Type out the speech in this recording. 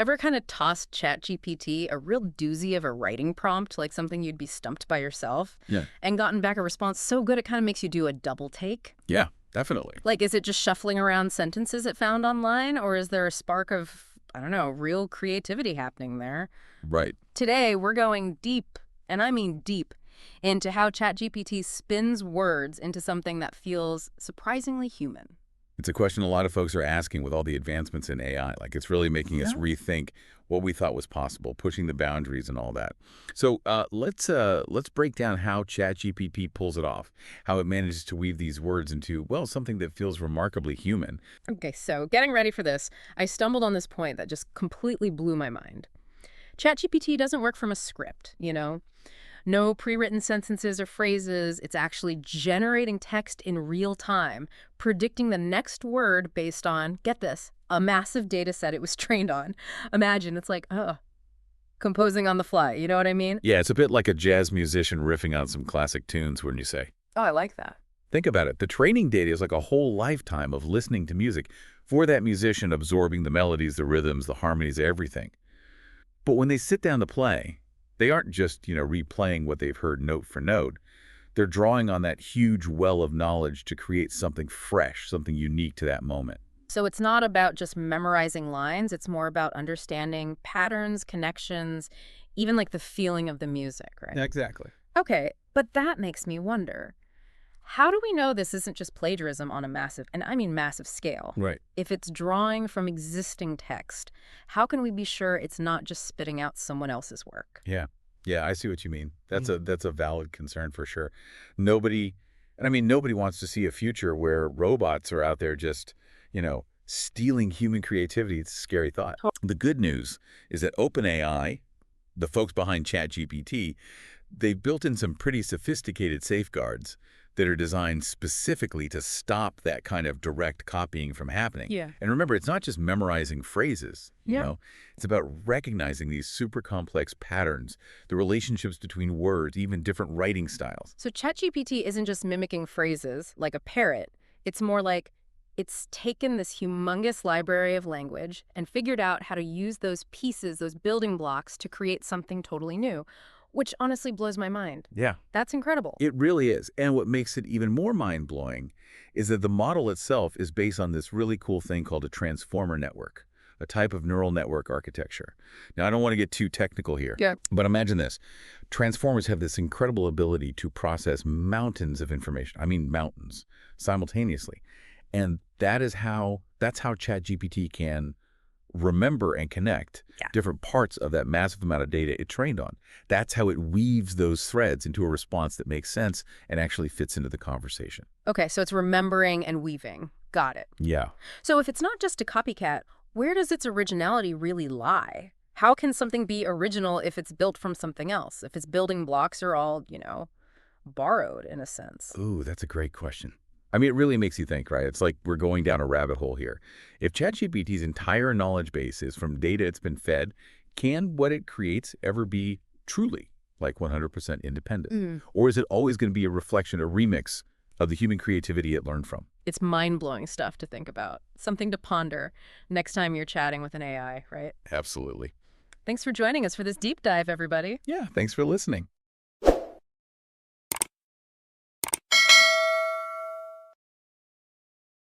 Ever kind of tossed ChatGPT a real doozy of a writing prompt, like something you'd be stumped by yourself, Yeah. and gotten back a response so good it kind of makes you do a double take? Yeah, definitely. Like, is it just shuffling around sentences it found online, or is there a spark of, I don't know, real creativity happening there? Right. Today, we're going deep, and I mean deep, into how ChatGPT spins words into something that feels surprisingly human. It's a question a lot of folks are asking with all the advancements in AI. Like, it's really making us rethink what we thought was possible, pushing the boundaries and all that. So let's break down how ChatGPT pulls it off, how it manages to weave these words into, well, something that feels remarkably human. Okay, so getting ready for this, I stumbled on this point that just completely blew my mind. ChatGPT doesn't work from a script, you know? No pre-written sentences or phrases. It's actually generating text in real time, predicting the next word based on, get this, a massive data set it was trained on. Imagine, it's like, composing on the fly. You know what I mean? Yeah, it's a bit like a jazz musician riffing on some classic tunes, wouldn't you say? Oh, I like that. Think about it. The training data is like a whole lifetime of listening to music for that musician, absorbing the melodies, the rhythms, the harmonies, everything. But when they sit down to play, they aren't just, replaying what they've heard note for note. They're drawing on that huge well of knowledge to create something fresh, something unique to that moment. So it's not about just memorizing lines. It's more about understanding patterns, connections, even like the feeling of the music, right? Exactly. Okay, but that makes me wonder. How do we know this isn't just plagiarism on a massive, and I mean massive scale? Right. If it's drawing from existing text, how can we be sure it's not just spitting out someone else's work? Yeah. Yeah, I see what you mean. That's a valid concern for sure. Nobody, and I mean, nobody wants to see a future where robots are out there just, stealing human creativity. It's a scary thought. The good news is that OpenAI, the folks behind ChatGPT, they've built in some pretty sophisticated safeguards that are designed specifically to stop that kind of direct copying from happening. Yeah. And remember, it's not just memorizing phrases, you Yeah. know. It's about recognizing these super complex patterns, the relationships between words, even different writing styles. So ChatGPT isn't just mimicking phrases like a parrot. It's more like it's taken this humongous library of language and figured out how to use those pieces, those building blocks, to create something totally new, which honestly blows my mind. Yeah. That's incredible. It really is. And what makes it even more mind-blowing is that the model itself is based on this really cool thing called a transformer network, a type of neural network architecture. Now, I don't want to get too technical here, Yeah. but imagine this. Transformers have this incredible ability to process mountains of information. I mean mountains, simultaneously. And that's how ChatGPT can remember and connect different parts of that massive amount of data it trained on. That's how it weaves those threads into a response that makes sense and actually fits into the conversation. Okay, so it's remembering and weaving. Got it. Yeah. So if it's not just a copycat, where does its originality really lie? How can something be original if it's built from something else? If its building blocks are all, borrowed in a sense? Ooh, that's a great question. I mean, it really makes you think, right? It's like we're going down a rabbit hole here. If ChatGPT's entire knowledge base is from data it's been fed, can what it creates ever be truly like 100% independent? Or is it always going to be a reflection, a remix of the human creativity it learned from? It's mind-blowing stuff to think about. Something to ponder next time you're chatting with an AI, right? Absolutely. Thanks for joining us for this deep dive, everybody. Yeah, thanks for listening.